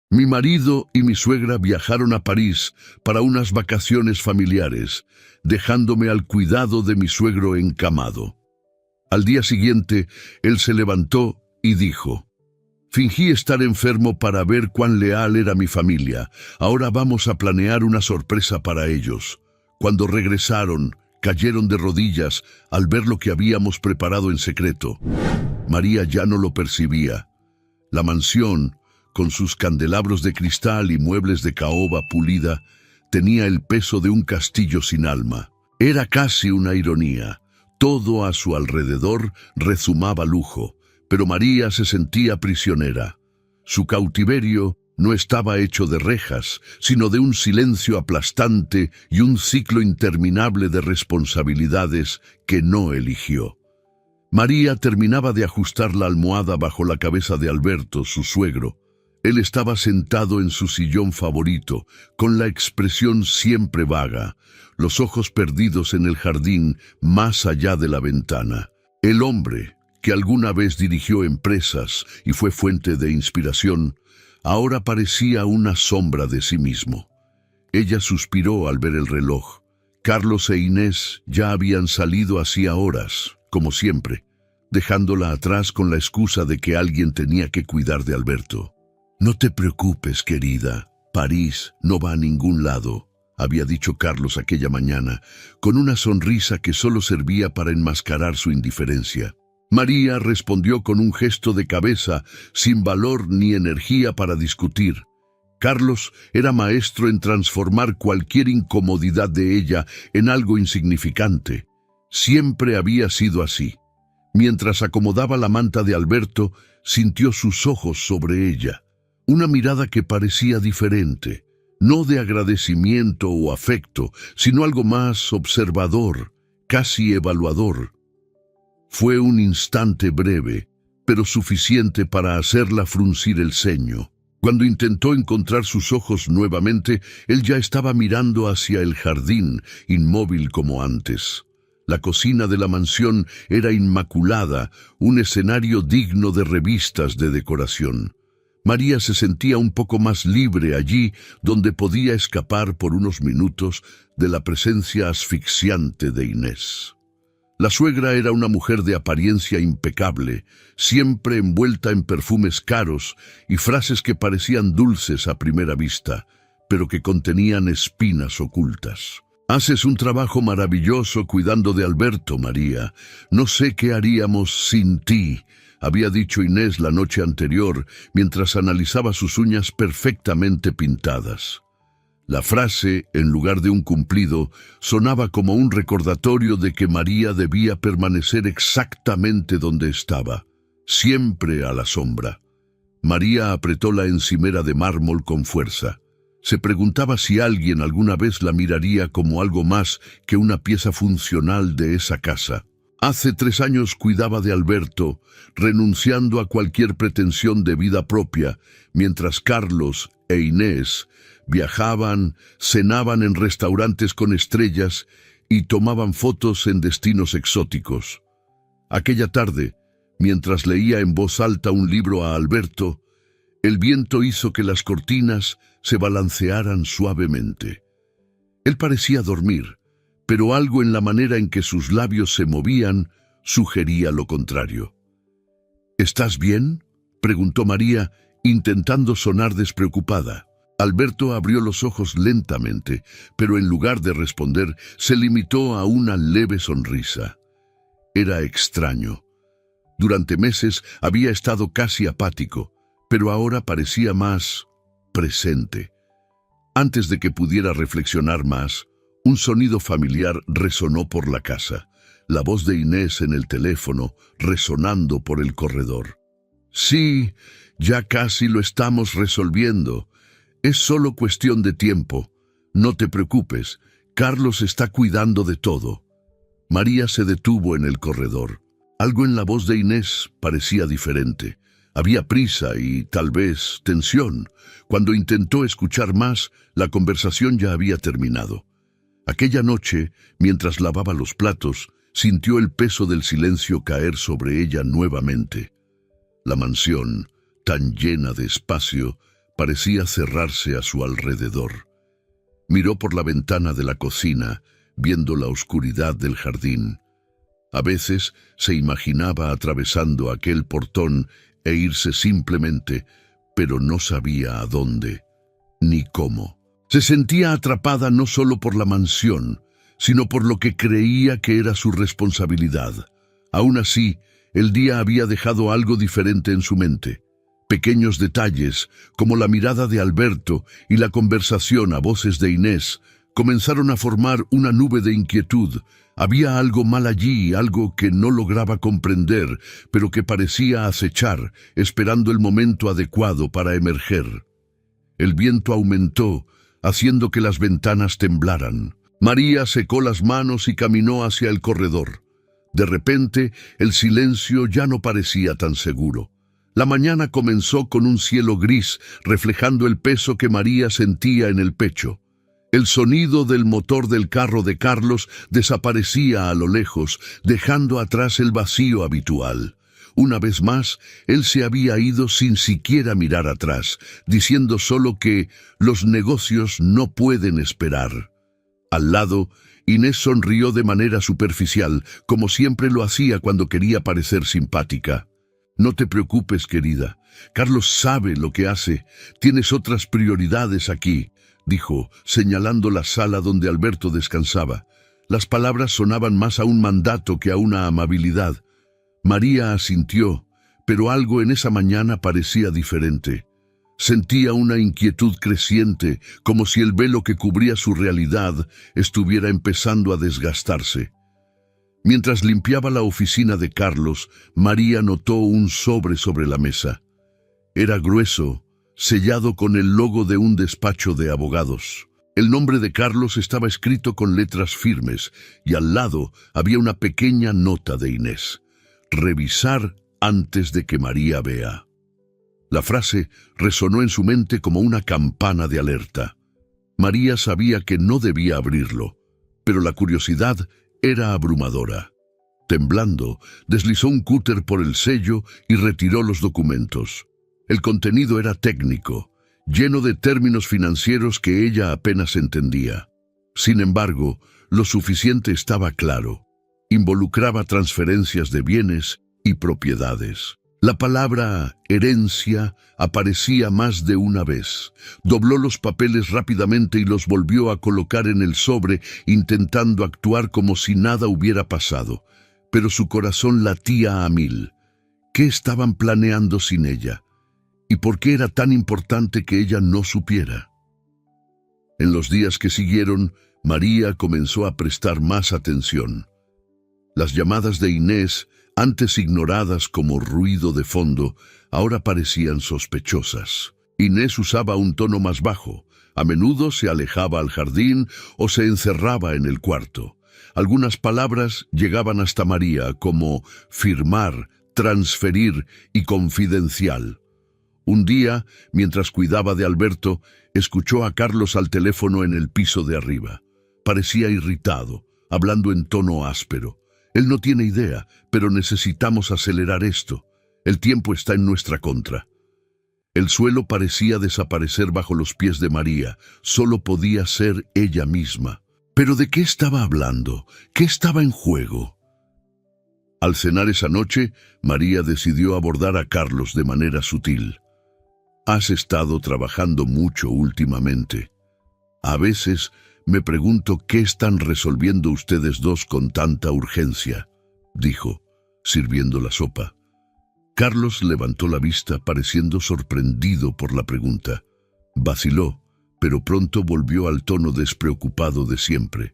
Mi marido y mi suegra viajaron a París para unas vacaciones familiares, dejándome al cuidado de mi suegro encamado. Al día siguiente, él se levantó y dijo: «Fingí estar enfermo para ver cuán leal era mi familia. Ahora vamos a planear una sorpresa para ellos». Cuando regresaron, cayeron de rodillas al ver lo que habíamos preparado en secreto. María ya no lo percibía. La mansión, con sus candelabros de cristal y muebles de caoba pulida, tenía el peso de un castillo sin alma. Era casi una ironía. Todo a su alrededor rezumaba lujo, pero María se sentía prisionera. Su cautiverio no estaba hecho de rejas, sino de un silencio aplastante y un ciclo interminable de responsabilidades que no eligió. María terminaba de ajustar la almohada bajo la cabeza de Alberto, su suegro. Él estaba sentado en su sillón favorito, con la expresión siempre vaga, los ojos perdidos en el jardín más allá de la ventana. El hombre, que alguna vez dirigió empresas y fue fuente de inspiración, ahora parecía una sombra de sí mismo. Ella suspiró al ver el reloj. Carlos e Inés ya habían salido hacía horas, como siempre, dejándola atrás con la excusa de que alguien tenía que cuidar de Alberto. «No te preocupes, querida, París no va a ningún lado», había dicho Carlos aquella mañana, con una sonrisa que solo servía para enmascarar su indiferencia. María respondió con un gesto de cabeza, sin valor ni energía para discutir. Carlos era maestro en transformar cualquier incomodidad de ella en algo insignificante. Siempre había sido así. Mientras acomodaba la manta de Alberto, sintió sus ojos sobre ella. Una mirada que parecía diferente, no de agradecimiento o afecto, sino algo más observador, casi evaluador. Fue un instante breve, pero suficiente para hacerla fruncir el ceño. Cuando intentó encontrar sus ojos nuevamente, él ya estaba mirando hacia el jardín, inmóvil como antes. La cocina de la mansión era inmaculada, un escenario digno de revistas de decoración. María se sentía un poco más libre allí, donde podía escapar por unos minutos de la presencia asfixiante de Inés. La suegra era una mujer de apariencia impecable, siempre envuelta en perfumes caros y frases que parecían dulces a primera vista, pero que contenían espinas ocultas. «Haces un trabajo maravilloso cuidando de Alberto, María. No sé qué haríamos sin ti», había dicho Inés la noche anterior, mientras analizaba sus uñas perfectamente pintadas. La frase, en lugar de un cumplido, sonaba como un recordatorio de que María debía permanecer exactamente donde estaba, siempre a la sombra. María apretó la encimera de mármol con fuerza. Se preguntaba si alguien alguna vez la miraría como algo más que una pieza funcional de esa casa. Hace 3 años cuidaba de Alberto, renunciando a cualquier pretensión de vida propia, mientras Carlos e Inés viajaban, cenaban en restaurantes con estrellas y tomaban fotos en destinos exóticos. Aquella tarde, mientras leía en voz alta un libro a Alberto, el viento hizo que las cortinas se balancearan suavemente. Él parecía dormir, pero algo en la manera en que sus labios se movían sugería lo contrario. «¿Estás bien?», preguntó María, intentando sonar despreocupada. Alberto abrió los ojos lentamente, pero en lugar de responder, se limitó a una leve sonrisa. Era extraño. Durante meses había estado casi apático, pero ahora parecía más presente. Antes de que pudiera reflexionar más, un sonido familiar resonó por la casa, la voz de Inés en el teléfono resonando por el corredor. «Sí, ya casi lo estamos resolviendo. Es solo cuestión de tiempo. No te preocupes, Carlos está cuidando de todo». María se detuvo en el corredor. Algo en la voz de Inés parecía diferente. Había prisa y, tal vez, tensión. Cuando intentó escuchar más, la conversación ya había terminado. Aquella noche, mientras lavaba los platos, sintió el peso del silencio caer sobre ella nuevamente. La mansión, tan llena de espacio, parecía cerrarse a su alrededor. Miró por la ventana de la cocina, viendo la oscuridad del jardín. A veces se imaginaba atravesando aquel portón e irse simplemente, pero no sabía a dónde, ni cómo. Se sentía atrapada no solo por la mansión, sino por lo que creía que era su responsabilidad. Aún así, el día había dejado algo diferente en su mente. Pequeños detalles, como la mirada de Alberto y la conversación a voces de Inés, comenzaron a formar una nube de inquietud. Había algo mal allí, algo que no lograba comprender, pero que parecía acechar, esperando el momento adecuado para emerger. El viento aumentó, haciendo que las ventanas temblaran. María secó las manos y caminó hacia el corredor. De repente, el silencio ya no parecía tan seguro. La mañana comenzó con un cielo gris, reflejando el peso que María sentía en el pecho. El sonido del motor del carro de Carlos desaparecía a lo lejos, dejando atrás el vacío habitual. Una vez más, él se había ido sin siquiera mirar atrás, diciendo solo que los negocios no pueden esperar. Al lado, Inés sonrió de manera superficial, como siempre lo hacía cuando quería parecer simpática. «No te preocupes, querida. Carlos sabe lo que hace. Tienes otras prioridades aquí», dijo, señalando la sala donde Alberto descansaba. Las palabras sonaban más a un mandato que a una amabilidad. María asintió, pero algo en esa mañana parecía diferente. Sentía una inquietud creciente, como si el velo que cubría su realidad estuviera empezando a desgastarse. Mientras limpiaba la oficina de Carlos, María notó un sobre la mesa. Era grueso, sellado con el logo de un despacho de abogados. El nombre de Carlos estaba escrito con letras firmes y al lado había una pequeña nota de Inés. «Revisar antes de que María vea». La frase resonó en su mente como una campana de alerta. María sabía que no debía abrirlo, pero la curiosidad era abrumadora. Temblando, deslizó un cúter por el sello y retiró los documentos. El contenido era técnico, lleno de términos financieros que ella apenas entendía. Sin embargo, lo suficiente estaba claro. Involucraba transferencias de bienes y propiedades. La palabra herencia aparecía más de una vez. Dobló los papeles rápidamente y los volvió a colocar en el sobre, intentando actuar como si nada hubiera pasado. Pero su corazón latía a mil. ¿Qué estaban planeando sin ella? ¿Y por qué era tan importante que ella no supiera? En los días que siguieron, María comenzó a prestar más atención. Las llamadas de Inés, antes ignoradas como ruido de fondo, ahora parecían sospechosas. Inés usaba un tono más bajo. A menudo se alejaba al jardín o se encerraba en el cuarto. Algunas palabras llegaban hasta María, como firmar, transferir y confidencial. Un día, mientras cuidaba de Alberto, escuchó a Carlos al teléfono en el piso de arriba. Parecía irritado, hablando en tono áspero. «Él no tiene idea, pero necesitamos acelerar esto. El tiempo está en nuestra contra». El suelo parecía desaparecer bajo los pies de María. Solo podía ser ella misma. ¿Pero de qué estaba hablando? ¿Qué estaba en juego? Al cenar esa noche, María decidió abordar a Carlos de manera sutil. «Has estado trabajando mucho últimamente. A veces me pregunto qué están resolviendo ustedes dos con tanta urgencia», dijo, sirviendo la sopa. Carlos levantó la vista, pareciendo sorprendido por la pregunta. Vaciló, pero pronto volvió al tono despreocupado de siempre.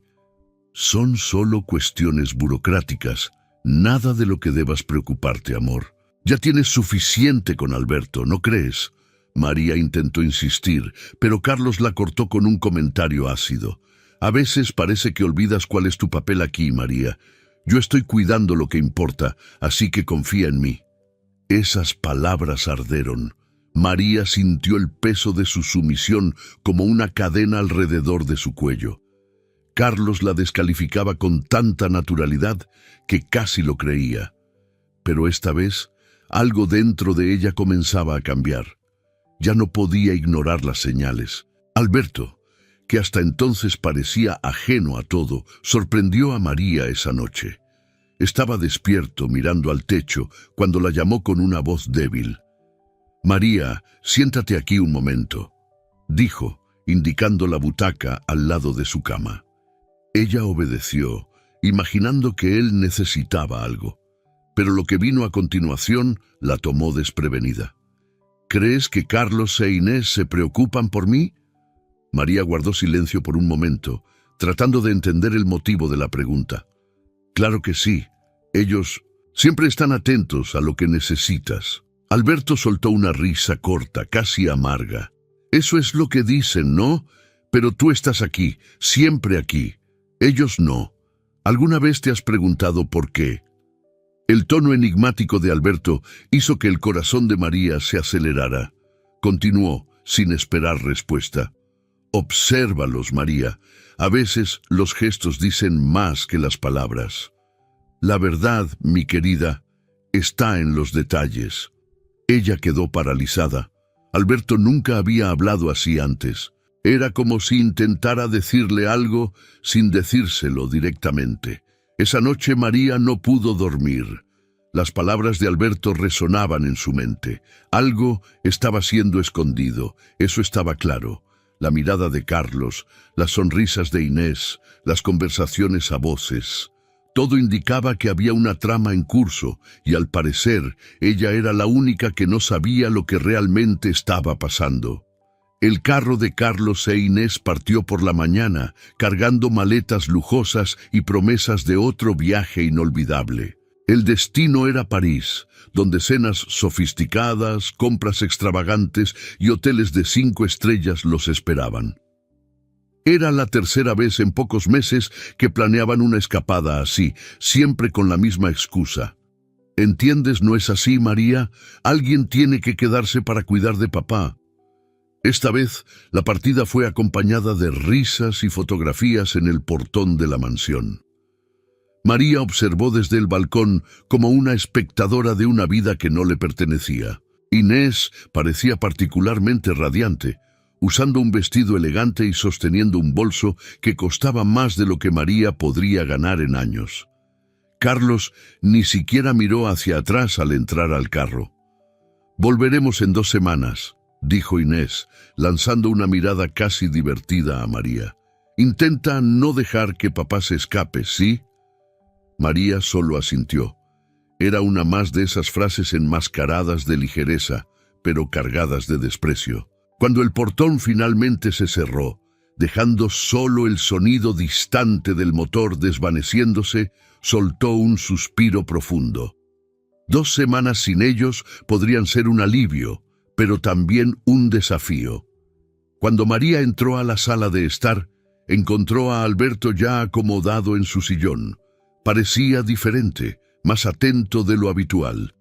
«Son solo cuestiones burocráticas, nada de lo que debas preocuparte, amor. Ya tienes suficiente con Alberto, ¿no crees?». María intentó insistir, pero Carlos la cortó con un comentario ácido. «A veces parece que olvidas cuál es tu papel aquí, María. Yo estoy cuidando lo que importa, así que confía en mí». Esas palabras arderon. María sintió el peso de su sumisión como una cadena alrededor de su cuello. Carlos la descalificaba con tanta naturalidad que casi lo creía. Pero esta vez, algo dentro de ella comenzaba a cambiar. Ya no podía ignorar las señales. Alberto, que hasta entonces parecía ajeno a todo, sorprendió a María esa noche. Estaba despierto mirando al techo cuando la llamó con una voz débil. «María, siéntate aquí un momento», dijo, indicando la butaca al lado de su cama. Ella obedeció, imaginando que él necesitaba algo, pero lo que vino a continuación la tomó desprevenida. «¿Crees que Carlos e Inés se preocupan por mí?». María guardó silencio por un momento, tratando de entender el motivo de la pregunta. «Claro que sí. Ellos siempre están atentos a lo que necesitas». Alberto soltó una risa corta, casi amarga. «Eso es lo que dicen, ¿no? Pero tú estás aquí, siempre aquí. Ellos no. ¿Alguna vez te has preguntado por qué?». El tono enigmático de Alberto hizo que el corazón de María se acelerara. Continuó, sin esperar respuesta. «Obsérvalos, María. A veces los gestos dicen más que las palabras. La verdad, mi querida, está en los detalles». Ella quedó paralizada. Alberto nunca había hablado así antes. Era como si intentara decirle algo sin decírselo directamente. Esa noche María no pudo dormir. Las palabras de Alberto resonaban en su mente. Algo estaba siendo escondido, eso estaba claro. La mirada de Carlos, las sonrisas de Inés, las conversaciones a voces. Todo indicaba que había una trama en curso, y al parecer, ella era la única que no sabía lo que realmente estaba pasando. El carro de Carlos e Inés partió por la mañana, cargando maletas lujosas y promesas de otro viaje inolvidable. El destino era París, donde cenas sofisticadas, compras extravagantes y hoteles de 5 estrellas los esperaban. Era la tercera vez en pocos meses que planeaban una escapada así, siempre con la misma excusa. «¿Entiendes, no es así, María? Alguien tiene que quedarse para cuidar de papá». Esta vez, la partida fue acompañada de risas y fotografías en el portón de la mansión. María observó desde el balcón como una espectadora de una vida que no le pertenecía. Inés parecía particularmente radiante, usando un vestido elegante y sosteniendo un bolso que costaba más de lo que María podría ganar en años. Carlos ni siquiera miró hacia atrás al entrar al carro. «Volveremos en 2 semanas», dijo Inés, lanzando una mirada casi divertida a María. «Intenta no dejar que papá se escape, ¿sí?». María solo asintió. Era una más de esas frases enmascaradas de ligereza, pero cargadas de desprecio. Cuando el portón finalmente se cerró, dejando solo el sonido distante del motor desvaneciéndose, soltó un suspiro profundo. 2 semanas sin ellos podrían ser un alivio, pero también un desafío. Cuando María entró a la sala de estar, encontró a Alberto ya acomodado en su sillón. Parecía diferente, más atento de lo habitual.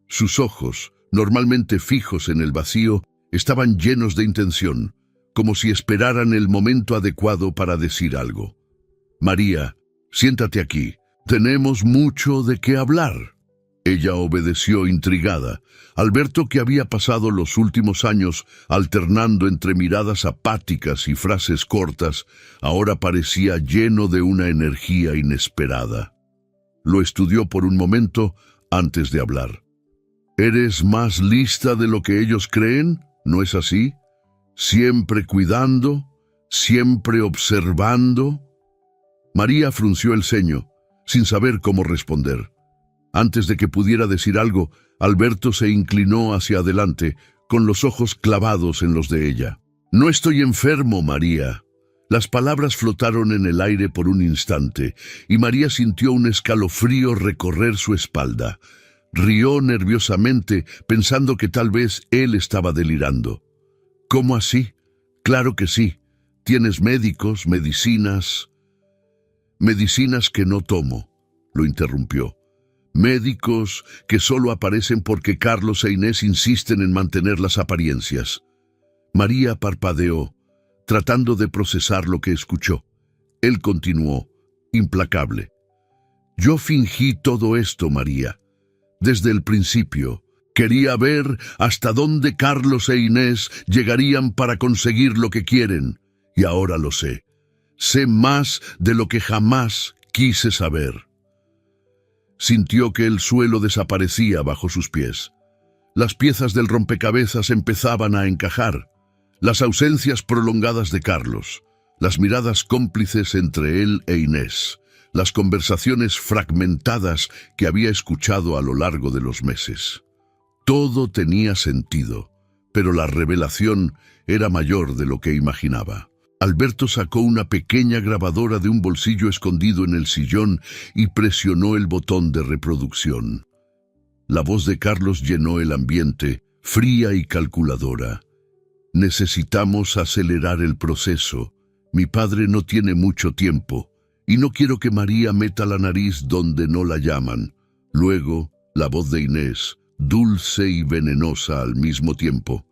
Sus ojos, normalmente fijos en el vacío, estaban llenos de intención, como si esperaran el momento adecuado para decir algo. «María, siéntate aquí. Tenemos mucho de qué hablar». Ella obedeció intrigada. Alberto, que había pasado los últimos años alternando entre miradas apáticas y frases cortas, ahora parecía lleno de una energía inesperada. Lo estudió por un momento antes de hablar. «¿Eres más lista de lo que ellos creen? ¿No es así? Siempre cuidando, siempre observando». María frunció el ceño, sin saber cómo responder. Antes de que pudiera decir algo, Alberto se inclinó hacia adelante, con los ojos clavados en los de ella. «No estoy enfermo, María». Las palabras flotaron en el aire por un instante, y María sintió un escalofrío recorrer su espalda. Rió nerviosamente, pensando que tal vez él estaba delirando. «¿Cómo así? Claro que sí. Tienes médicos, medicinas». «Medicinas que no tomo», lo interrumpió. «Médicos que solo aparecen porque Carlos e Inés insisten en mantener las apariencias». María parpadeó, tratando de procesar lo que escuchó. Él continuó, implacable. «Yo fingí todo esto, María. Desde el principio, Quería ver hasta dónde Carlos e Inés llegarían para conseguir lo que quieren. Y ahora lo sé. Sé más de lo que jamás quise saber. Sintió que el suelo desaparecía bajo sus pies. Las piezas del rompecabezas empezaban a encajar. Las ausencias prolongadas de Carlos, las miradas cómplices entre él e Inés, las conversaciones fragmentadas que había escuchado a lo largo de los meses. Todo tenía sentido, pero la revelación era mayor de lo que imaginaba. Alberto sacó una pequeña grabadora de un bolsillo escondido en el sillón y presionó el botón de reproducción. La voz de Carlos llenó el ambiente, fría y calculadora. Necesitamos acelerar el proceso. Mi padre no tiene mucho tiempo, y no quiero que María meta la nariz donde no la llaman. Luego, la voz de Inés, dulce y venenosa al mismo tiempo.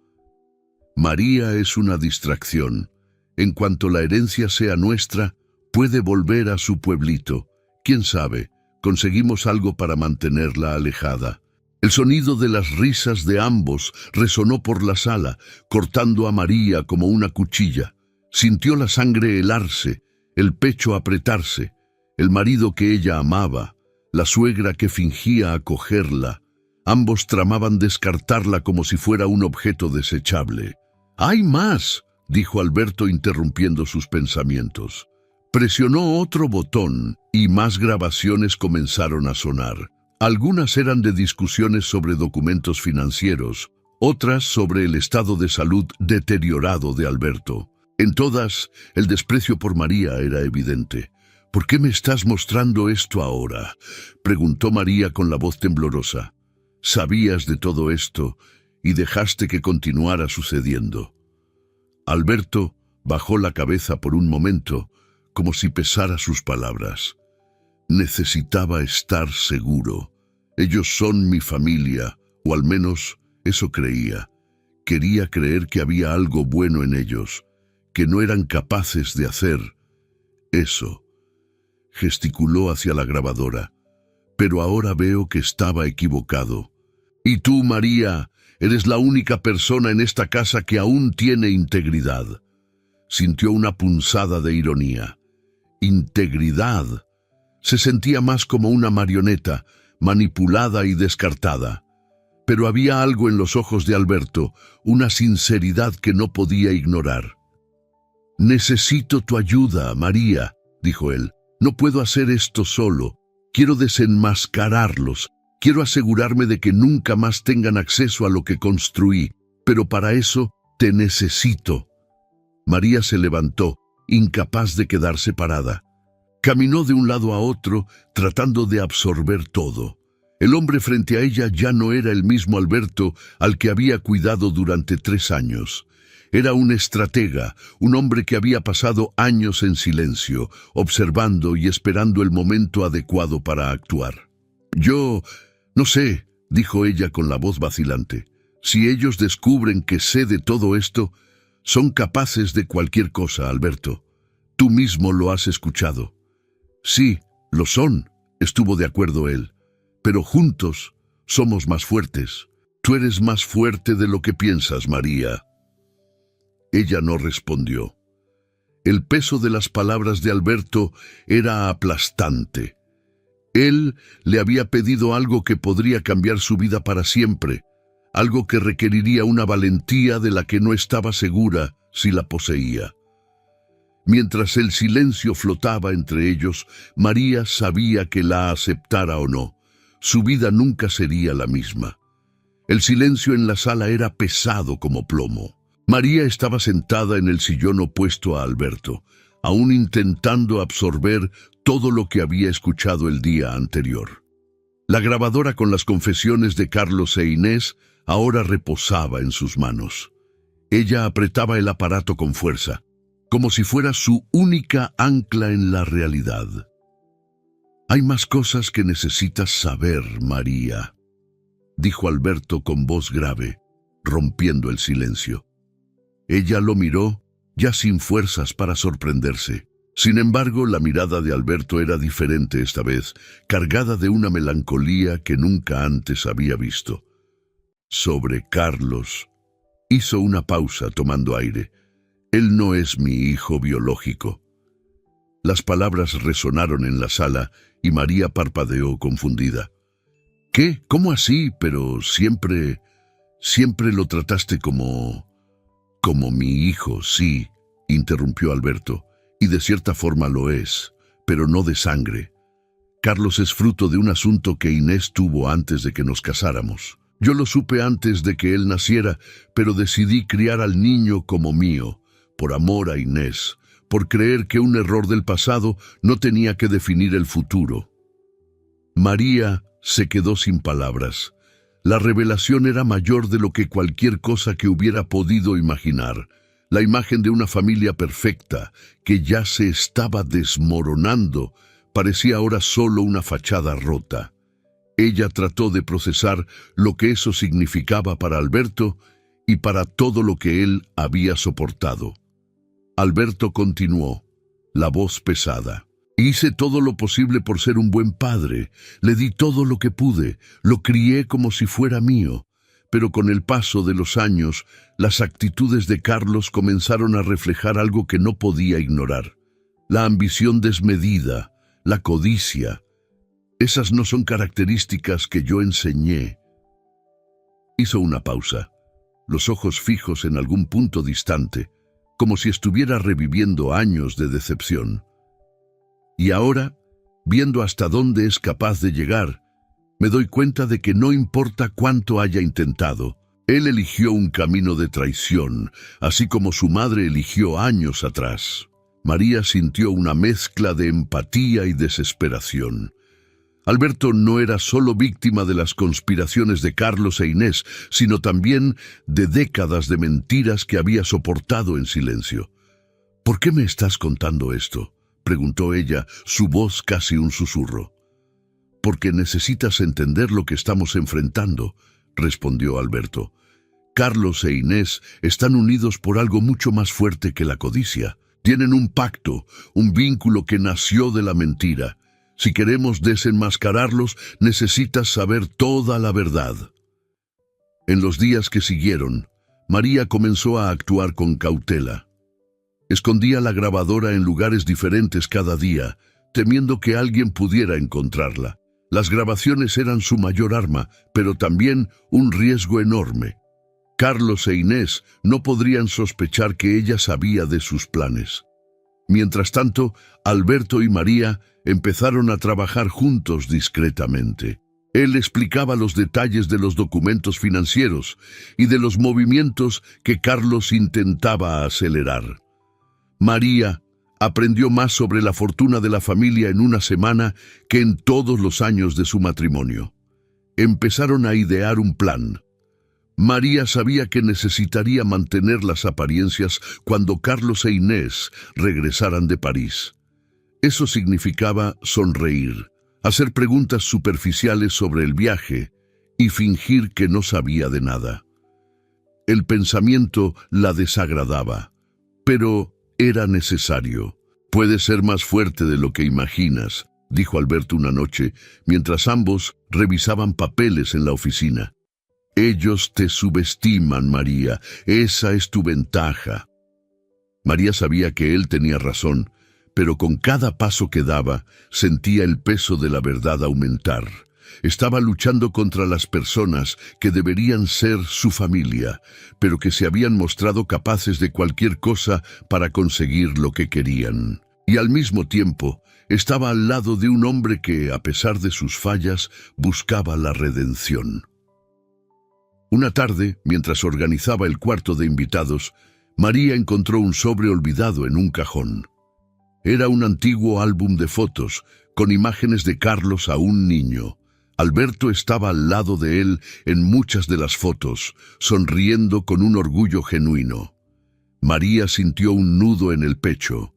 María es una distracción. En cuanto la herencia sea nuestra, puede volver a su pueblito. ¿Quién sabe? Conseguimos algo para mantenerla alejada. El sonido de las risas de ambos resonó por la sala, cortando a María como una cuchilla. Sintió la sangre helarse, el pecho apretarse, el marido que ella amaba, la suegra que fingía acogerla. Ambos tramaban descartarla como si fuera un objeto desechable. «¡Hay más!», dijo Alberto interrumpiendo sus pensamientos. Presionó otro botón y más grabaciones comenzaron a sonar. Algunas eran de discusiones sobre documentos financieros, otras sobre el estado de salud deteriorado de Alberto. En todas, el desprecio por María era evidente. «¿Por qué me estás mostrando esto ahora?», preguntó María con la voz temblorosa. «Sabías de todo esto y dejaste que continuara sucediendo». Alberto bajó la cabeza por un momento, como si pesara sus palabras. Necesitaba estar seguro. Ellos son mi familia, o al menos eso creía. Quería creer que había algo bueno en ellos, que no eran capaces de hacer eso. Gesticuló hacia la grabadora. Pero ahora veo que estaba equivocado. Y tú, María, eres la única persona en esta casa que aún tiene integridad. Sintió una punzada de ironía. Integridad. Se sentía más como una marioneta, manipulada y descartada. Pero había algo en los ojos de Alberto, una sinceridad que no podía ignorar. «Necesito tu ayuda, María», dijo él. «No puedo hacer esto solo. Quiero desenmascararlos. Quiero asegurarme de que nunca más tengan acceso a lo que construí. Pero para eso te necesito». María se levantó, incapaz de quedarse parada. Caminó de un lado a otro, tratando de absorber todo. El hombre frente a ella ya no era el mismo Alberto al que había cuidado durante 3 años. Era un estratega, un hombre que había pasado años en silencio, observando y esperando el momento adecuado para actuar. «Yo no sé», dijo ella con la voz vacilante. «Si ellos descubren que sé de todo esto, son capaces de cualquier cosa, Alberto. Tú mismo lo has escuchado». «Sí, lo son», estuvo de acuerdo él. «Pero juntos somos más fuertes. Tú eres más fuerte de lo que piensas, María». Ella no respondió. El peso de las palabras de Alberto era aplastante. Él le había pedido algo que podría cambiar su vida para siempre, algo que requeriría una valentía de la que no estaba segura si la poseía. Mientras el silencio flotaba entre ellos, María sabía que la aceptara o no. Su vida nunca sería la misma. El silencio en la sala era pesado como plomo. María estaba sentada en el sillón opuesto a Alberto, aún intentando absorber todo lo que había escuchado el día anterior. La grabadora con las confesiones de Carlos e Inés ahora reposaba en sus manos. Ella apretaba el aparato con fuerza, como si fuera su única ancla en la realidad. «Hay más cosas que necesitas saber, María», dijo Alberto con voz grave, rompiendo el silencio. Ella lo miró, ya sin fuerzas para sorprenderse. Sin embargo, la mirada de Alberto era diferente esta vez, cargada de una melancolía que nunca antes había visto. Sobre Carlos. Hizo una pausa tomando aire. Él no es mi hijo biológico. Las palabras resonaron en la sala y María parpadeó confundida. ¿Qué? ¿Cómo así? Pero siempre lo trataste como mi hijo, sí, interrumpió Alberto, y de cierta forma lo es, pero no de sangre. Carlos es fruto de un asunto que Inés tuvo antes de que nos casáramos. Yo lo supe antes de que él naciera, pero decidí criar al niño como mío, por amor a Inés, por creer que un error del pasado no tenía que definir el futuro. María se quedó sin palabras. La revelación era mayor de lo que cualquier cosa que hubiera podido imaginar. La imagen de una familia perfecta, que ya se estaba desmoronando, parecía ahora solo una fachada rota. Ella trató de procesar lo que eso significaba para Alberto y para todo lo que él había soportado. Alberto continuó, la voz pesada. Hice todo lo posible por ser un buen padre, le di todo lo que pude, lo crié como si fuera mío, pero con el paso de los años, las actitudes de Carlos comenzaron a reflejar algo que no podía ignorar. La ambición desmedida, la codicia. Esas no son características que yo enseñé. Hizo una pausa, los ojos fijos en algún punto distante, como si estuviera reviviendo años de decepción. Y ahora, viendo hasta dónde es capaz de llegar, me doy cuenta de que no importa cuánto haya intentado, él eligió un camino de traición, así como su madre eligió años atrás. María sintió una mezcla de empatía y desesperación. Alberto no era solo víctima de las conspiraciones de Carlos e Inés, sino también de décadas de mentiras que había soportado en silencio. ¿Por qué me estás contando esto?, preguntó ella, su voz casi un susurro. Porque necesitas entender lo que estamos enfrentando, respondió Alberto. Carlos e Inés están unidos por algo mucho más fuerte que la codicia. Tienen un pacto, un vínculo que nació de la mentira. Si queremos desenmascararlos, necesitas saber toda la verdad. En los días que siguieron, María comenzó a actuar con cautela. Escondía la grabadora en lugares diferentes cada día, temiendo que alguien pudiera encontrarla. Las grabaciones eran su mayor arma, pero también un riesgo enorme. Carlos e Inés no podrían sospechar que ella sabía de sus planes. Mientras tanto, Alberto y María empezaron a trabajar juntos discretamente. Él explicaba los detalles de los documentos financieros y de los movimientos que Carlos intentaba acelerar. María aprendió más sobre la fortuna de la familia en una semana que en todos los años de su matrimonio. Empezaron a idear un plan. María sabía que necesitaría mantener las apariencias cuando Carlos e Inés regresaran de París. Eso significaba sonreír, hacer preguntas superficiales sobre el viaje y fingir que no sabía de nada. El pensamiento la desagradaba, pero era necesario. Puede ser más fuerte de lo que imaginas, dijo Alberto una noche, mientras ambos revisaban papeles en la oficina. Ellos te subestiman, María. Esa es tu ventaja. María sabía que él tenía razón, pero con cada paso que daba, sentía el peso de la verdad aumentar. Estaba luchando contra las personas que deberían ser su familia, pero que se habían mostrado capaces de cualquier cosa para conseguir lo que querían. Y al mismo tiempo, estaba al lado de un hombre que, a pesar de sus fallas, buscaba la redención. Una tarde, mientras organizaba el cuarto de invitados, María encontró un sobre olvidado en un cajón. Era un antiguo álbum de fotos, con imágenes de Carlos aún niño. Alberto estaba al lado de él en muchas de las fotos, sonriendo con un orgullo genuino. María sintió un nudo en el pecho.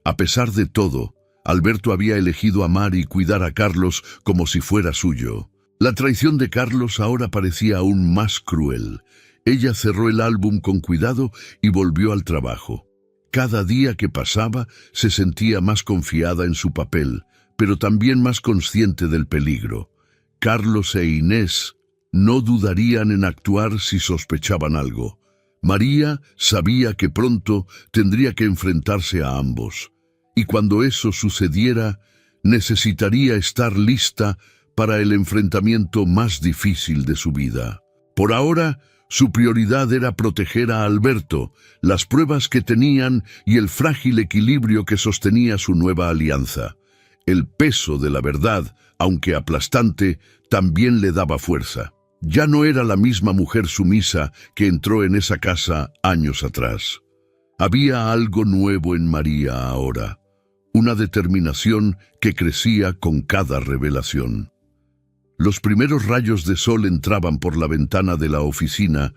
A pesar de todo, Alberto había elegido amar y cuidar a Carlos como si fuera suyo. La traición de Carlos ahora parecía aún más cruel. Ella cerró el álbum con cuidado y volvió al trabajo. Cada día que pasaba se sentía más confiada en su papel, pero también más consciente del peligro. Carlos e Inés No dudarían en actuar si sospechaban algo. María sabía que pronto tendría que enfrentarse a ambos, y cuando eso sucediera, necesitaría estar lista para el enfrentamiento más difícil de su vida. Por ahora, su prioridad era proteger a Alberto, las pruebas que tenían y el frágil equilibrio que sostenía su nueva alianza. El peso de la verdad, aunque aplastante, también le daba fuerza. Ya no era la misma mujer sumisa que entró en esa casa años atrás. Había algo nuevo en María ahora, una determinación que crecía con cada revelación. Los primeros rayos de sol entraban por la ventana de la oficina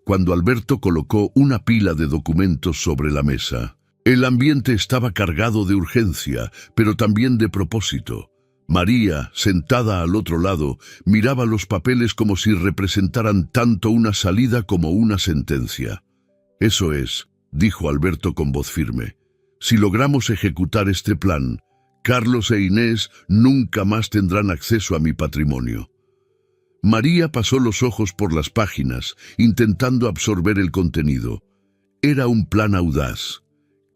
cuando Alberto colocó una pila de documentos sobre la mesa. El ambiente estaba cargado de urgencia, pero también de propósito. María, sentada al otro lado, miraba los papeles como si representaran tanto una salida como una sentencia. «Eso es», dijo Alberto con voz firme. «Si logramos ejecutar este plan, Carlos e Inés nunca más tendrán acceso a mi patrimonio». María pasó los ojos por las páginas, intentando absorber el contenido. Era un plan audaz.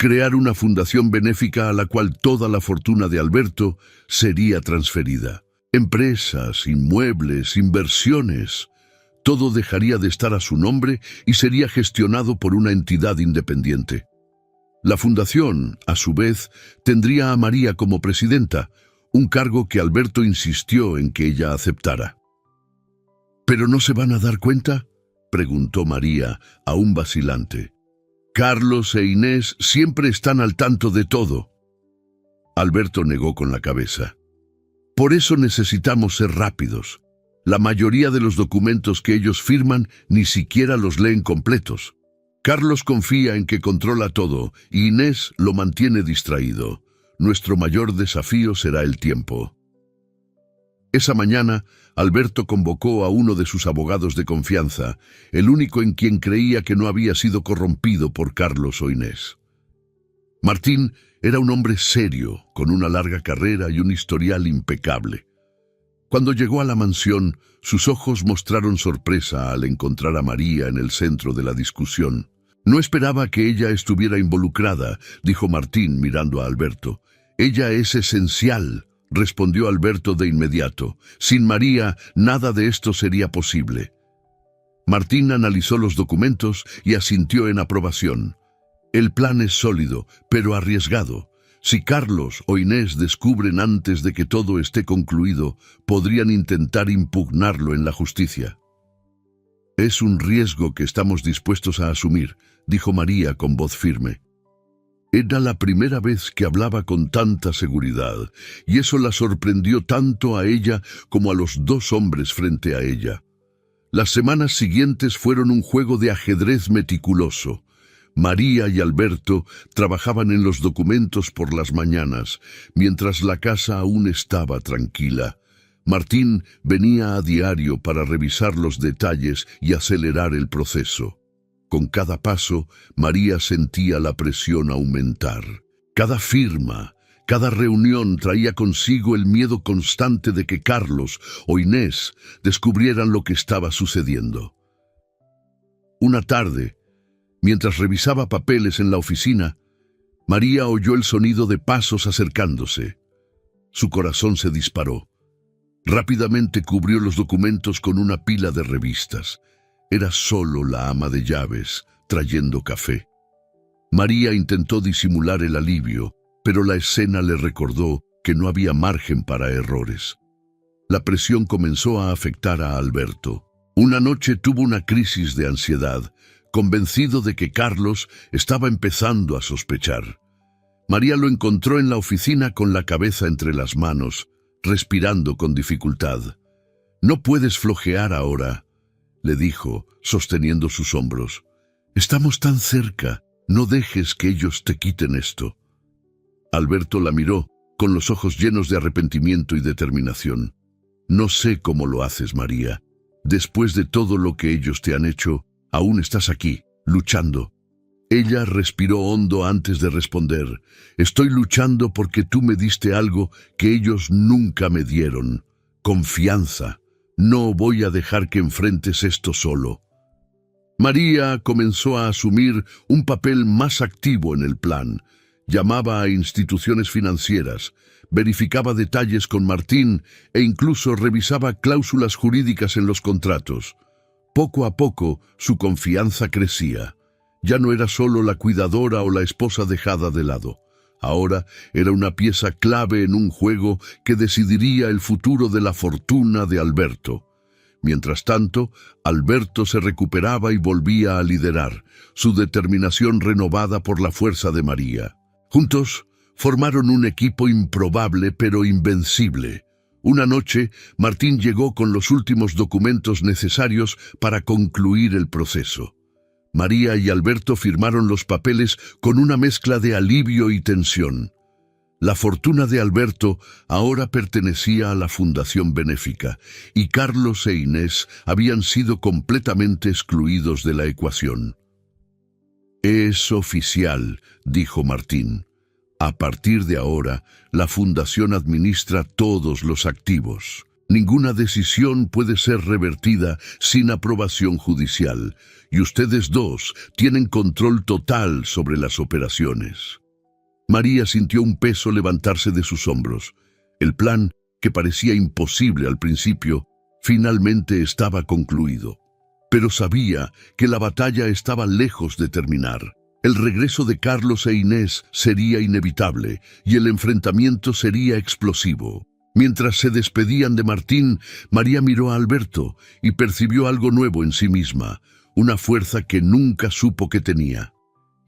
Crear una fundación benéfica a la cual toda la fortuna de Alberto sería transferida. Empresas, inmuebles, inversiones, todo dejaría de estar a su nombre y sería gestionado por una entidad independiente. La fundación, a su vez, tendría a María como presidenta, un cargo que Alberto insistió en que ella aceptara. ¿Pero no se van a dar cuenta?, preguntó María, aún vacilante. Carlos e Inés siempre están al tanto de todo. Alberto negó con la cabeza. Por eso necesitamos ser rápidos. La mayoría de los documentos que ellos firman ni siquiera los leen completos. Carlos confía en que controla todo y Inés lo mantiene distraído. Nuestro mayor desafío será el tiempo. Esa mañana, Alberto convocó a uno de sus abogados de confianza, el único en quien creía que no había sido corrompido por Carlos o Inés. Martín era un hombre serio, con una larga carrera y un historial impecable. Cuando llegó a la mansión, sus ojos mostraron sorpresa al encontrar a María en el centro de la discusión. «No esperaba que ella estuviera involucrada», dijo Martín mirando a Alberto. «Ella es esencial», respondió Alberto de inmediato. «Sin María, nada de esto sería posible». Martín analizó los documentos y asintió en aprobación. «El plan es sólido, pero arriesgado. Si Carlos o Inés descubren antes de que todo esté concluido, podrían intentar impugnarlo en la justicia». «Es un riesgo que estamos dispuestos a asumir», dijo María con voz firme. Era la primera vez que hablaba con tanta seguridad, y eso la sorprendió tanto a ella como a los dos hombres frente a ella. Las semanas siguientes fueron un juego de ajedrez meticuloso. María y Alberto trabajaban en los documentos por las mañanas, mientras la casa aún estaba tranquila. Martín venía a diario para revisar los detalles y acelerar el proceso. Con cada paso, María sentía la presión aumentar. Cada firma, cada reunión traía consigo el miedo constante de que Carlos o Inés descubrieran lo que estaba sucediendo. Una tarde, mientras revisaba papeles en la oficina, María oyó el sonido de pasos acercándose. Su corazón se disparó. Rápidamente cubrió los documentos con una pila de revistas. Era solo la ama de llaves, trayendo café. María intentó disimular el alivio, pero la escena le recordó que no había margen para errores. La presión comenzó a afectar a Alberto. Una noche tuvo una crisis de ansiedad, convencido de que Carlos estaba empezando a sospechar. María lo encontró en la oficina con la cabeza entre las manos, respirando con dificultad. «No puedes flojear ahora», le dijo, sosteniendo sus hombros. «Estamos tan cerca, no dejes que ellos te quiten esto». Alberto la miró, con los ojos llenos de arrepentimiento y determinación. «No sé cómo lo haces, María. Después de todo lo que ellos te han hecho, aún estás aquí, luchando». Ella respiró hondo antes de responder. «Estoy luchando porque tú me diste algo que ellos nunca me dieron. Confianza. No voy a dejar que enfrentes esto solo. María comenzó a asumir un papel más activo en el plan. Llamaba a instituciones financieras, verificaba detalles con Martín e incluso revisaba cláusulas jurídicas en los contratos. Poco a poco, su confianza crecía. Ya no era solo la cuidadora o la esposa dejada de lado. Ahora era una pieza clave en un juego que decidiría el futuro de la fortuna de Alberto. Mientras tanto, Alberto se recuperaba y volvía a liderar, su determinación renovada por la fuerza de María. Juntos, formaron un equipo improbable pero invencible. Una noche, Martín llegó con los últimos documentos necesarios para concluir el proceso. María y Alberto firmaron los papeles con una mezcla de alivio y tensión. La fortuna de Alberto ahora pertenecía a la Fundación Benéfica, y Carlos e Inés habían sido completamente excluidos de la ecuación. «Es oficial», dijo Martín. «A partir de ahora, la Fundación administra todos los activos. Ninguna decisión puede ser revertida sin aprobación judicial, y ustedes dos tienen control total sobre las operaciones». María sintió un peso levantarse de sus hombros. El plan, que parecía imposible al principio, finalmente estaba concluido. Pero sabía que la batalla estaba lejos de terminar. El regreso de Carlos e Inés sería inevitable y el enfrentamiento sería explosivo. Mientras se despedían de Martín, María miró a Alberto y percibió algo nuevo en sí misma, una fuerza que nunca supo que tenía.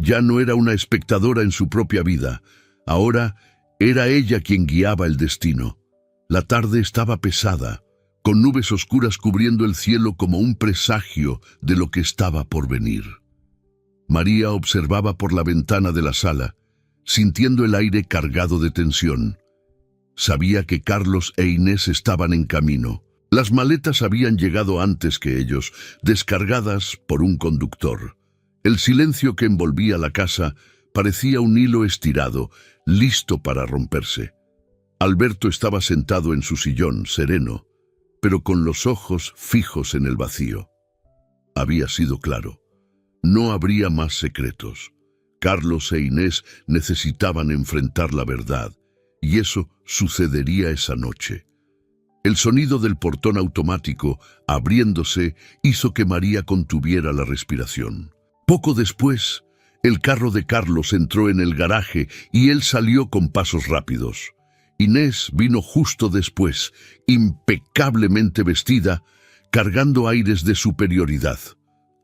Ya no era una espectadora en su propia vida, ahora era ella quien guiaba el destino. La tarde estaba pesada, con nubes oscuras cubriendo el cielo como un presagio de lo que estaba por venir. María observaba por la ventana de la sala, sintiendo el aire cargado de tensión. Sabía que Carlos e Inés estaban en camino. Las maletas habían llegado antes que ellos, descargadas por un conductor. El silencio que envolvía la casa parecía un hilo estirado, listo para romperse. Alberto estaba sentado en su sillón, sereno, pero con los ojos fijos en el vacío. Había sido claro. No habría más secretos. Carlos e Inés necesitaban enfrentar la verdad, y eso sucedería esa noche. El sonido del portón automático, abriéndose, hizo que María contuviera la respiración. Poco después, el carro de Carlos entró en el garaje y él salió con pasos rápidos. Inés vino justo después, impecablemente vestida, cargando aires de superioridad.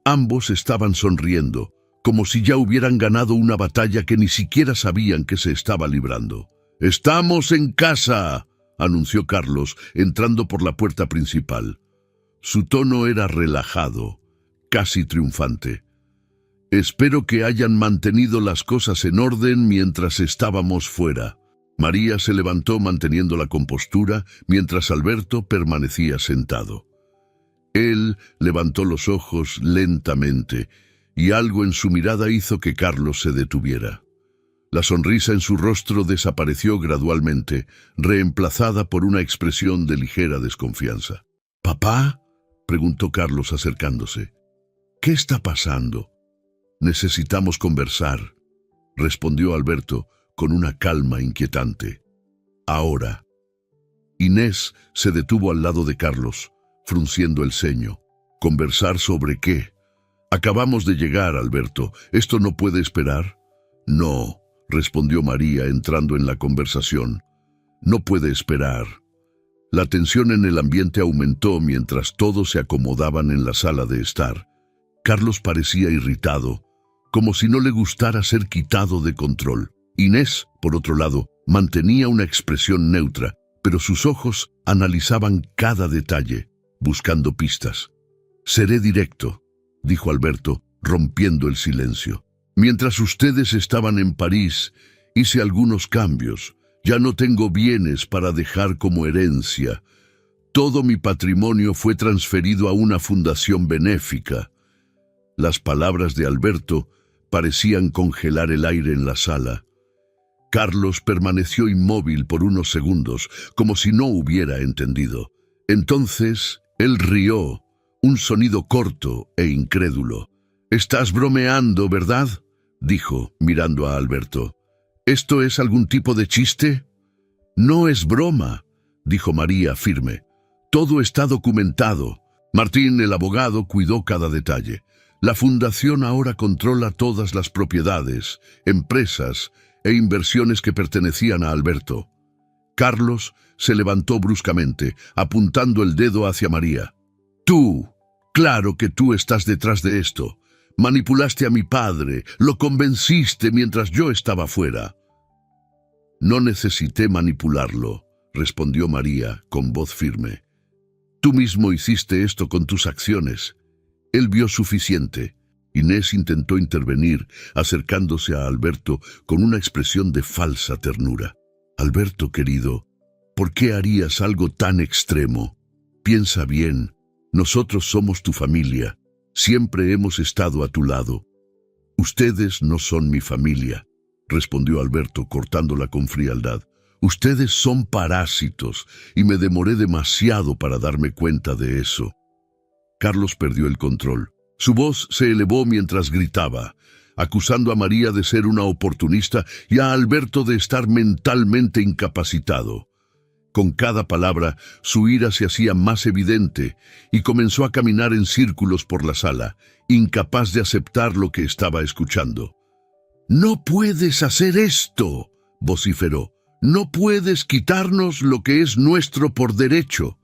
Ambos estaban sonriendo, como si ya hubieran ganado una batalla que ni siquiera sabían que se estaba librando. «¡Estamos en casa!», anunció Carlos, entrando por la puerta principal. Su tono era relajado, casi triunfante. «Espero que hayan mantenido las cosas en orden mientras estábamos fuera». María se levantó manteniendo la compostura mientras Alberto permanecía sentado. Él levantó los ojos lentamente y algo en su mirada hizo que Carlos se detuviera. La sonrisa en su rostro desapareció gradualmente, reemplazada por una expresión de ligera desconfianza. «¿Papá?», preguntó Carlos acercándose. «¿Qué está pasando?» «Necesitamos conversar», respondió Alberto con una calma inquietante. «Ahora». Inés se detuvo al lado de Carlos, frunciendo el ceño. «¿Conversar sobre qué?» «Acabamos de llegar, Alberto. ¿Esto no puede esperar?» «No», respondió María entrando en la conversación. «No puede esperar». La tensión en el ambiente aumentó mientras todos se acomodaban en la sala de estar. Carlos parecía irritado, como si no le gustara ser quitado de control. Inés, por otro lado, mantenía una expresión neutra, pero sus ojos analizaban cada detalle, buscando pistas. «Seré directo», dijo Alberto, rompiendo el silencio. «Mientras ustedes estaban en París, hice algunos cambios. Ya no tengo bienes para dejar como herencia. Todo mi patrimonio fue transferido a una fundación benéfica». Las palabras de Alberto parecían congelar el aire en la sala. Carlos permaneció inmóvil por unos segundos, como si no hubiera entendido. Entonces, Él rió, un sonido corto e incrédulo. «Estás bromeando, ¿verdad?», dijo, mirando a Alberto. «¿Esto es algún tipo de chiste?» «No es broma», dijo María firme. «Todo está documentado». Martín, el abogado, cuidó cada detalle. La fundación ahora controla todas las propiedades, empresas e inversiones que pertenecían a Alberto. Carlos se levantó bruscamente, apuntando el dedo hacia María. «Tú, claro que tú estás detrás de esto. Manipulaste a mi padre, lo convenciste mientras yo estaba fuera». «No necesité manipularlo», respondió María con voz firme. «Tú mismo hiciste esto con tus acciones». Él vio suficiente. Inés intentó intervenir, acercándose a Alberto con una expresión de falsa ternura. «Alberto, querido, ¿por qué harías algo tan extremo? Piensa bien, nosotros somos tu familia, siempre hemos estado a tu lado». «Ustedes no son mi familia», respondió Alberto, cortándola con frialdad. «Ustedes son parásitos, y me demoré demasiado para darme cuenta de eso». Carlos perdió el control. Su voz se elevó mientras gritaba, acusando a María de ser una oportunista y a Alberto de estar mentalmente incapacitado. Con cada palabra, su ira se hacía más evidente y comenzó a caminar en círculos por la sala, incapaz de aceptar lo que estaba escuchando. «No puedes hacer esto», vociferó. «No puedes quitarnos lo que es nuestro por derecho».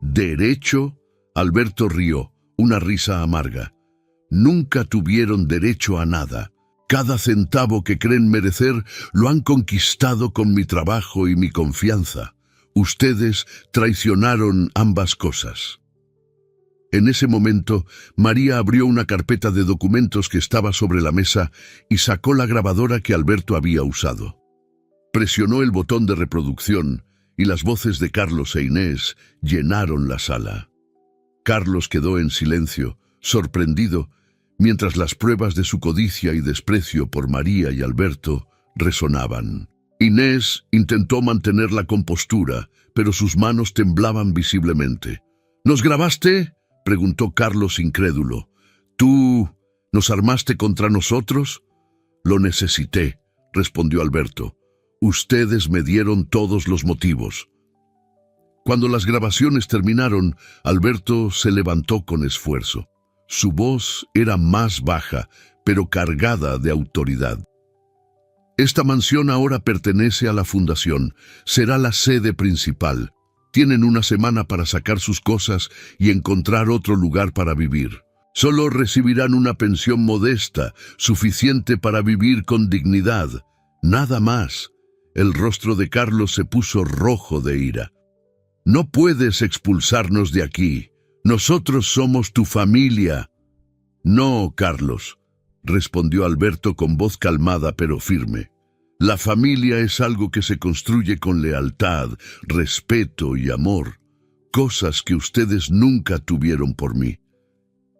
«¿Derecho?», Alberto rió, una risa amarga. «Nunca tuvieron derecho a nada. Cada centavo que creen merecer lo han conquistado con mi trabajo y mi confianza. Ustedes traicionaron ambas cosas». En ese momento, María abrió una carpeta de documentos que estaba sobre la mesa y sacó la grabadora que Alberto había usado. Presionó el botón de reproducción y las voces de Carlos e Inés llenaron la sala. Carlos quedó en silencio, sorprendido, mientras las pruebas de su codicia y desprecio por María y Alberto resonaban. Inés intentó mantener la compostura, pero sus manos temblaban visiblemente. «¿Nos grabaste?», preguntó Carlos incrédulo. «¿Tú nos armaste contra nosotros?» «Lo necesité», respondió Alberto. «Ustedes me dieron todos los motivos». Cuando las grabaciones terminaron, Alberto se levantó con esfuerzo. Su voz era más baja, pero cargada de autoridad. «Esta mansión ahora pertenece a la fundación. Será la sede principal. Tienen una semana para sacar sus cosas y encontrar otro lugar para vivir. Solo recibirán una pensión modesta, suficiente para vivir con dignidad. Nada más». El rostro de Carlos se puso rojo de ira. «No puedes expulsarnos de aquí. Nosotros somos tu familia». «No, Carlos», respondió Alberto con voz calmada pero firme. «La familia es algo que se construye con lealtad, respeto y amor, cosas que ustedes nunca tuvieron por mí».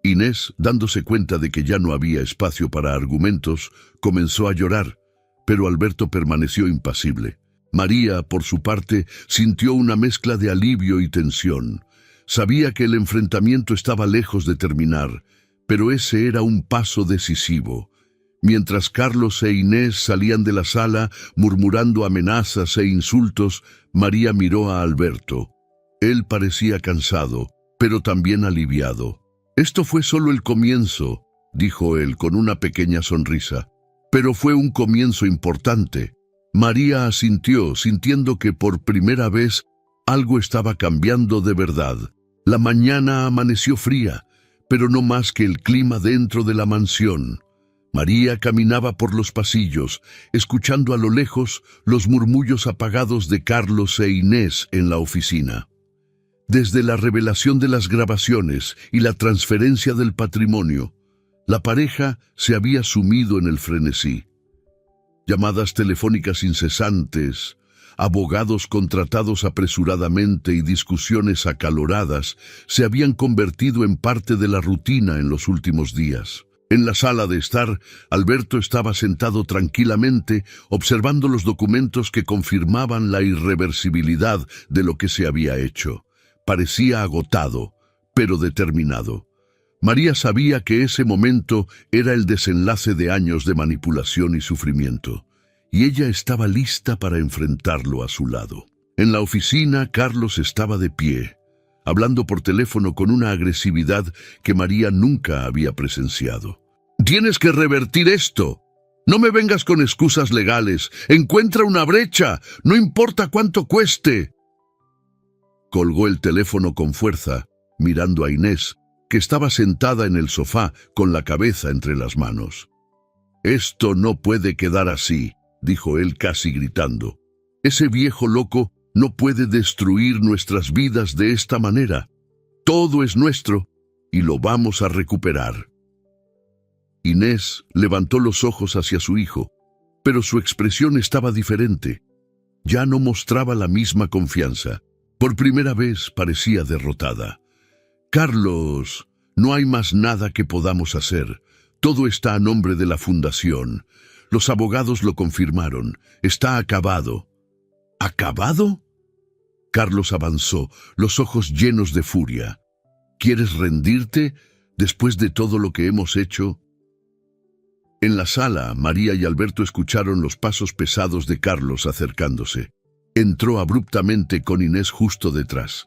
Inés, dándose cuenta de que ya no había espacio para argumentos, comenzó a llorar, pero Alberto permaneció impasible. María, por su parte, sintió una mezcla de alivio y tensión. Sabía que el enfrentamiento estaba lejos de terminar, pero ese era un paso decisivo. Mientras Carlos e Inés salían de la sala murmurando amenazas e insultos, María miró a Alberto. Él parecía cansado, pero también aliviado. «Esto fue solo el comienzo», dijo él con una pequeña sonrisa. «Pero fue un comienzo importante». María asintió, sintiendo que por primera vez algo estaba cambiando de verdad. La mañana amaneció fría, pero no más que el clima dentro de la mansión. María caminaba por los pasillos, escuchando a lo lejos los murmullos apagados de Carlos e Inés en la oficina. Desde la revelación de las grabaciones y la transferencia del patrimonio, la pareja se había sumido en el frenesí. Llamadas telefónicas incesantes, abogados contratados apresuradamente y discusiones acaloradas se habían convertido en parte de la rutina en los últimos días. En la sala de estar, Alberto estaba sentado tranquilamente observando los documentos que confirmaban la irreversibilidad de lo que se había hecho. Parecía agotado, pero determinado. María sabía que ese momento era el desenlace de años de manipulación y sufrimiento, y ella estaba lista para enfrentarlo a su lado. En la oficina, Carlos estaba de pie, hablando por teléfono con una agresividad que María nunca había presenciado. «Tienes que revertir esto. No me vengas con excusas legales. Encuentra una brecha, no importa cuánto cueste». Colgó el teléfono con fuerza, mirando a Inés, que estaba sentada en el sofá con la cabeza entre las manos. «Esto no puede quedar así», dijo él casi gritando. «Ese viejo loco no puede destruir nuestras vidas de esta manera. Todo es nuestro y lo vamos a recuperar». Inés levantó los ojos hacia su hijo, pero su expresión estaba diferente. Ya no mostraba la misma confianza. Por primera vez parecía derrotada. «Carlos, no hay más nada que podamos hacer. Todo está a nombre de la fundación. Los abogados lo confirmaron. Está acabado». «¿Acabado?». Carlos avanzó, los ojos llenos de furia. «¿Quieres rendirte después de todo lo que hemos hecho?». En la sala, María y Alberto escucharon los pasos pesados de Carlos acercándose. Entró abruptamente con Inés justo detrás.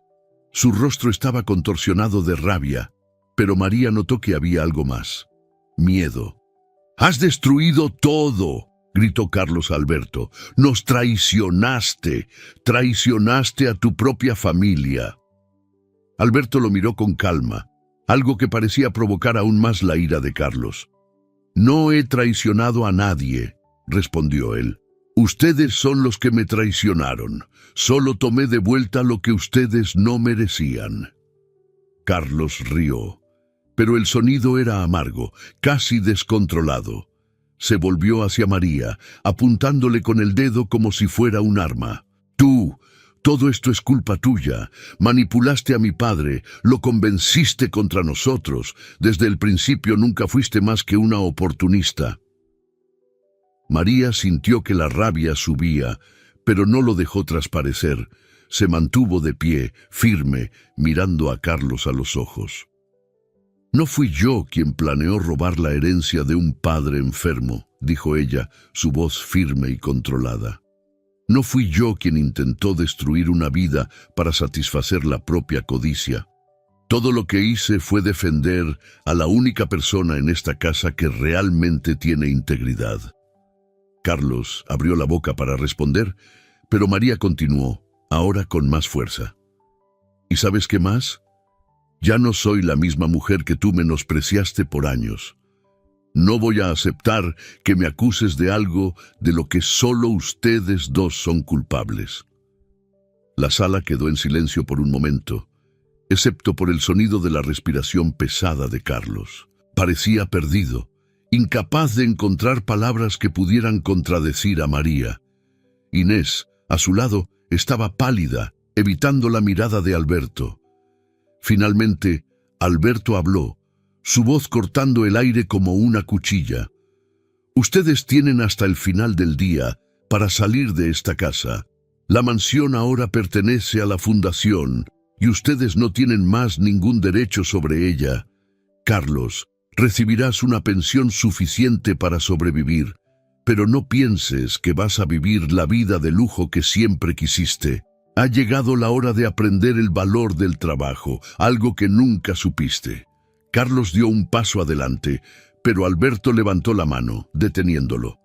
Su rostro estaba contorsionado de rabia, pero María notó que había algo más. Miedo. «Has destruido todo», gritó Carlos a Alberto. «Nos traicionaste. Traicionaste a tu propia familia». Alberto lo miró con calma, algo que parecía provocar aún más la ira de Carlos. «No he traicionado a nadie», respondió él. «Ustedes son los que me traicionaron. Solo tomé de vuelta lo que ustedes no merecían». Carlos rió, pero el sonido era amargo, casi descontrolado. Se volvió hacia María, apuntándole con el dedo como si fuera un arma. «Tú, todo esto es culpa tuya. Manipulaste a mi padre, lo convenciste contra nosotros. Desde el principio nunca fuiste más que una oportunista». María sintió que la rabia subía, pero no lo dejó transparecer. Se mantuvo de pie, firme, mirando a Carlos a los ojos. «No fui yo quien planeó robar la herencia de un padre enfermo», dijo ella, su voz firme y controlada. «No fui yo quien intentó destruir una vida para satisfacer la propia codicia. Todo lo que hice fue defender a la única persona en esta casa que realmente tiene integridad». Carlos abrió la boca para responder, pero María continuó, ahora con más fuerza. «¿Y sabes qué más? Ya no soy la misma mujer que tú menospreciaste por años. No voy a aceptar que me acuses de algo de lo que solo ustedes dos son culpables». La sala quedó en silencio por un momento, excepto por el sonido de la respiración pesada de Carlos. Parecía perdido, incapaz de encontrar palabras que pudieran contradecir a María. Inés, a su lado, estaba pálida, evitando la mirada de Alberto. Finalmente, Alberto habló, su voz cortando el aire como una cuchilla. «Ustedes tienen hasta el final del día para salir de esta casa. La mansión ahora pertenece a la fundación y ustedes no tienen más ningún derecho sobre ella. Carlos, recibirás una pensión suficiente para sobrevivir, pero no pienses que vas a vivir la vida de lujo que siempre quisiste. Ha llegado la hora de aprender el valor del trabajo, algo que nunca supiste». Carlos dio un paso adelante, pero Alberto levantó la mano, deteniéndolo.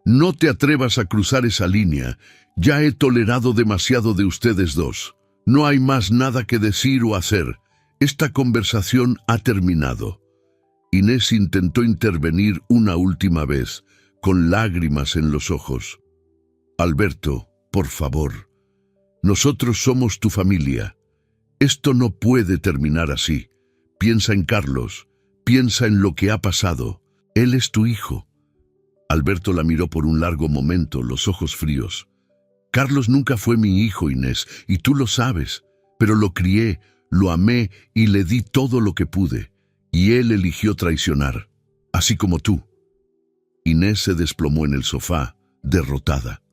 «No te atrevas a cruzar esa línea. Ya he tolerado demasiado de ustedes dos. No hay más nada que decir o hacer. Esta conversación ha terminado». Inés intentó intervenir una última vez, con lágrimas en los ojos. «Alberto, por favor. Nosotros somos tu familia. Esto no puede terminar así. Piensa en Carlos. Piensa en lo que ha pasado. Él es tu hijo». Alberto la miró por un largo momento, los ojos fríos. «Carlos nunca fue mi hijo, Inés, y tú lo sabes, pero lo crié, lo amé y le di todo lo que pude. Y él eligió traicionar, así como tú». Inés se desplomó en el sofá, derrotada.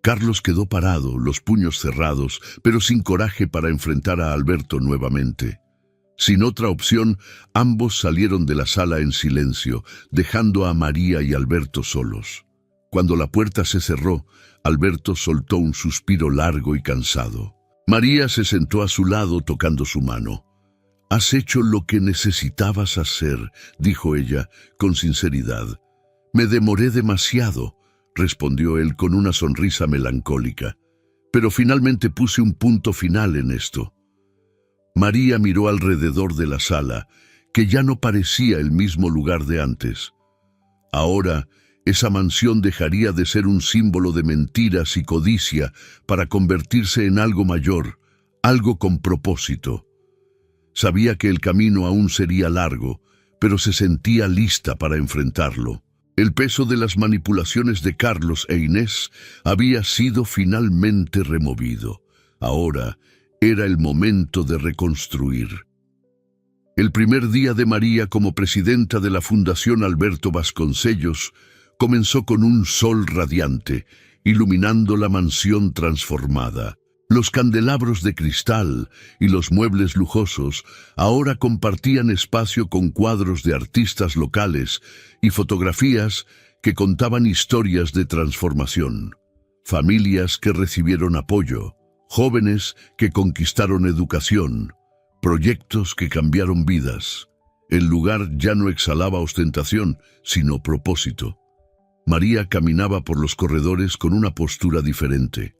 Carlos quedó parado, los puños cerrados, pero sin coraje para enfrentar a Alberto nuevamente. Sin otra opción, ambos salieron de la sala en silencio, dejando a María y Alberto solos. Cuando la puerta se cerró, Alberto soltó un suspiro largo y cansado. María se sentó a su lado tocando su mano. «Has hecho lo que necesitabas hacer», dijo ella con sinceridad. «Me demoré demasiado», respondió él con una sonrisa melancólica. «Pero finalmente puse un punto final en esto». María miró alrededor de la sala, que ya no parecía el mismo lugar de antes. Ahora, esa mansión dejaría de ser un símbolo de mentiras y codicia para convertirse en algo mayor, algo con propósito. Sabía que el camino aún sería largo, pero se sentía lista para enfrentarlo. El peso de las manipulaciones de Carlos e Inés había sido finalmente removido. Ahora era el momento de reconstruir. El primer día de María como presidenta de la Fundación Alberto Vasconcellos comenzó con un sol radiante, iluminando la mansión transformada. Los candelabros de cristal y los muebles lujosos ahora compartían espacio con cuadros de artistas locales y fotografías que contaban historias de transformación. Familias que recibieron apoyo, jóvenes que conquistaron educación, proyectos que cambiaron vidas. El lugar ya no exhalaba ostentación, sino propósito. María caminaba por los corredores con una postura diferente.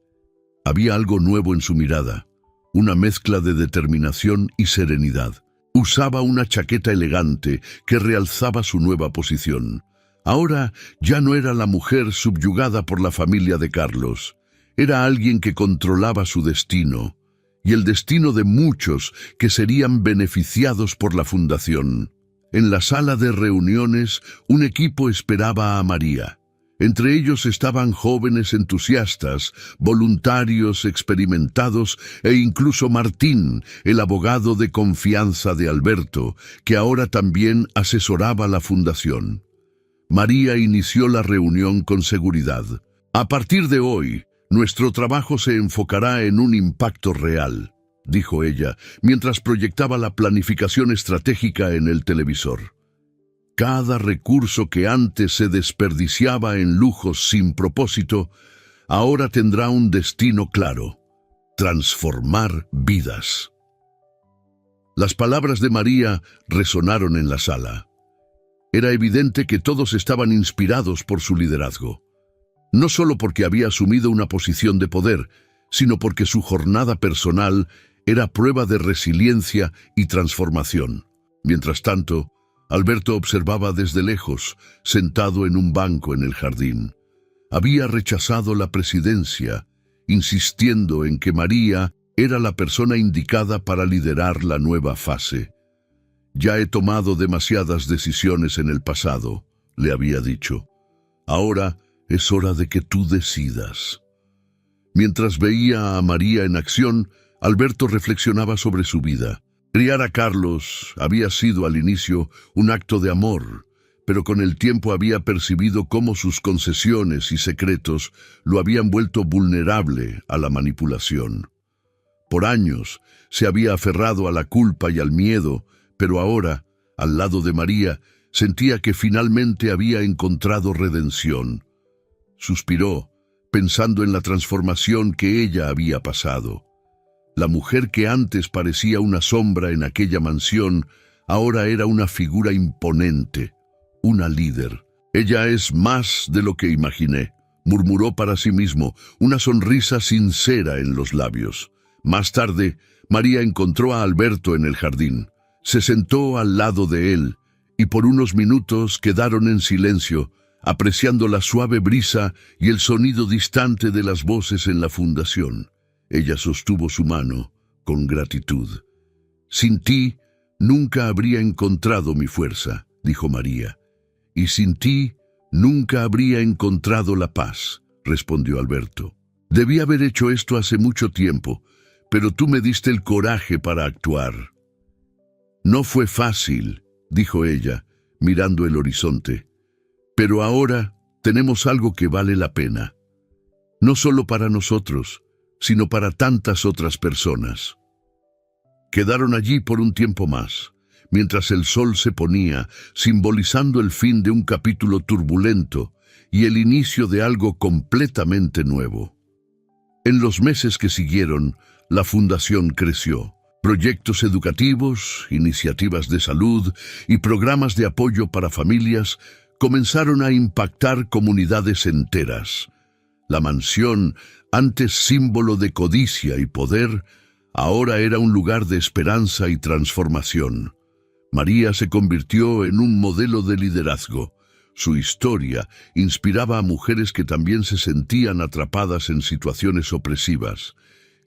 Había algo nuevo en su mirada, una mezcla de determinación y serenidad. Usaba una chaqueta elegante que realzaba su nueva posición. Ahora ya no era la mujer subyugada por la familia de Carlos. Era alguien que controlaba su destino, y el destino de muchos que serían beneficiados por la fundación. En la sala de reuniones, un equipo esperaba a María. Entre ellos estaban jóvenes entusiastas, voluntarios experimentados e incluso Martín, el abogado de confianza de Alberto, que ahora también asesoraba la fundación. María inició la reunión con seguridad. «A partir de hoy, nuestro trabajo se enfocará en un impacto real», dijo ella, mientras proyectaba la planificación estratégica en el televisor. Cada recurso que antes se desperdiciaba en lujos sin propósito, ahora tendrá un destino claro: transformar vidas. Las palabras de María resonaron en la sala. Era evidente que todos estaban inspirados por su liderazgo. No solo porque había asumido una posición de poder, sino porque su jornada personal era prueba de resiliencia y transformación. Mientras tanto, Alberto observaba desde lejos, sentado en un banco en el jardín. Había rechazado la presidencia, insistiendo en que María era la persona indicada para liderar la nueva fase. «Ya he tomado demasiadas decisiones en el pasado», le había dicho. «Ahora es hora de que tú decidas». Mientras veía a María en acción, Alberto reflexionaba sobre su vida. Criar a Carlos había sido al inicio un acto de amor, pero con el tiempo había percibido cómo sus concesiones y secretos lo habían vuelto vulnerable a la manipulación. Por años se había aferrado a la culpa y al miedo, pero ahora, al lado de María, sentía que finalmente había encontrado redención. Suspiró, pensando en la transformación que ella había pasado. La mujer que antes parecía una sombra en aquella mansión, ahora era una figura imponente, una líder. «Ella es más de lo que imaginé», murmuró para sí mismo, una sonrisa sincera en los labios. Más tarde, María encontró a Alberto en el jardín. Se sentó al lado de él, y por unos minutos quedaron en silencio, apreciando la suave brisa y el sonido distante de las voces en la fundación. Ella sostuvo su mano con gratitud. «Sin ti nunca habría encontrado mi fuerza», dijo María. «Y sin ti nunca habría encontrado la paz», respondió Alberto. «Debí haber hecho esto hace mucho tiempo, pero tú me diste el coraje para actuar». «No fue fácil», dijo ella, mirando el horizonte. «Pero ahora tenemos algo que vale la pena». no solo para nosotros, sino para tantas otras personas. Quedaron allí por un tiempo más, mientras el sol se ponía, simbolizando el fin de un capítulo turbulento y el inicio de algo completamente nuevo. En los meses que siguieron, la fundación creció. Proyectos educativos, iniciativas de salud y programas de apoyo para familias comenzaron a impactar comunidades enteras. La mansión, antes símbolo de codicia y poder, ahora era un lugar de esperanza y transformación. María se convirtió en un modelo de liderazgo. Su historia inspiraba a mujeres que también se sentían atrapadas en situaciones opresivas.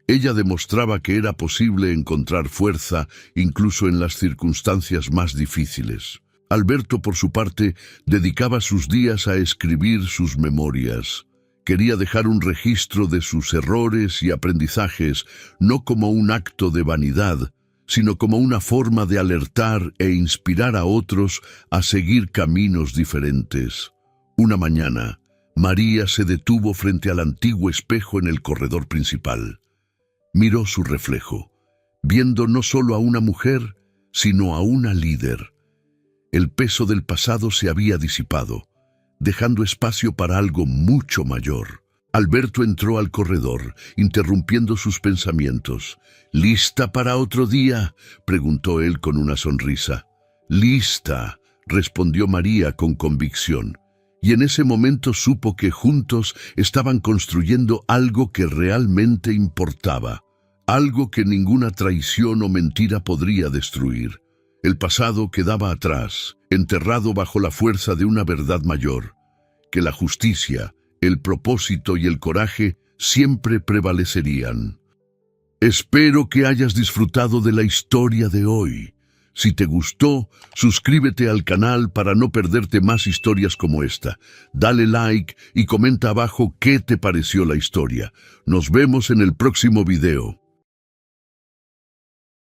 Ella demostraba que era posible encontrar fuerza incluso en las circunstancias más difíciles. Alberto, por su parte, dedicaba sus días a escribir sus memorias. Quería dejar un registro de sus errores y aprendizajes, no como un acto de vanidad, sino como una forma de alertar e inspirar a otros a seguir caminos diferentes. Una mañana, María se detuvo frente al antiguo espejo en el corredor principal. Miró su reflejo, viendo no solo a una mujer, sino a una líder. El peso del pasado se había disipado, dejando espacio para algo mucho mayor. Alberto entró al corredor, interrumpiendo sus pensamientos. «¿Lista para otro día?», preguntó él con una sonrisa. «Lista», respondió María con convicción. Y en ese momento supo que juntos estaban construyendo algo que realmente importaba, algo que ninguna traición o mentira podría destruir. El pasado quedaba atrás, enterrado bajo la fuerza de una verdad mayor, que la justicia, el propósito y el coraje siempre prevalecerían. Espero que hayas disfrutado de la historia de hoy. Si te gustó, suscríbete al canal para no perderte más historias como esta. Dale like y comenta abajo qué te pareció la historia. Nos vemos en el próximo video.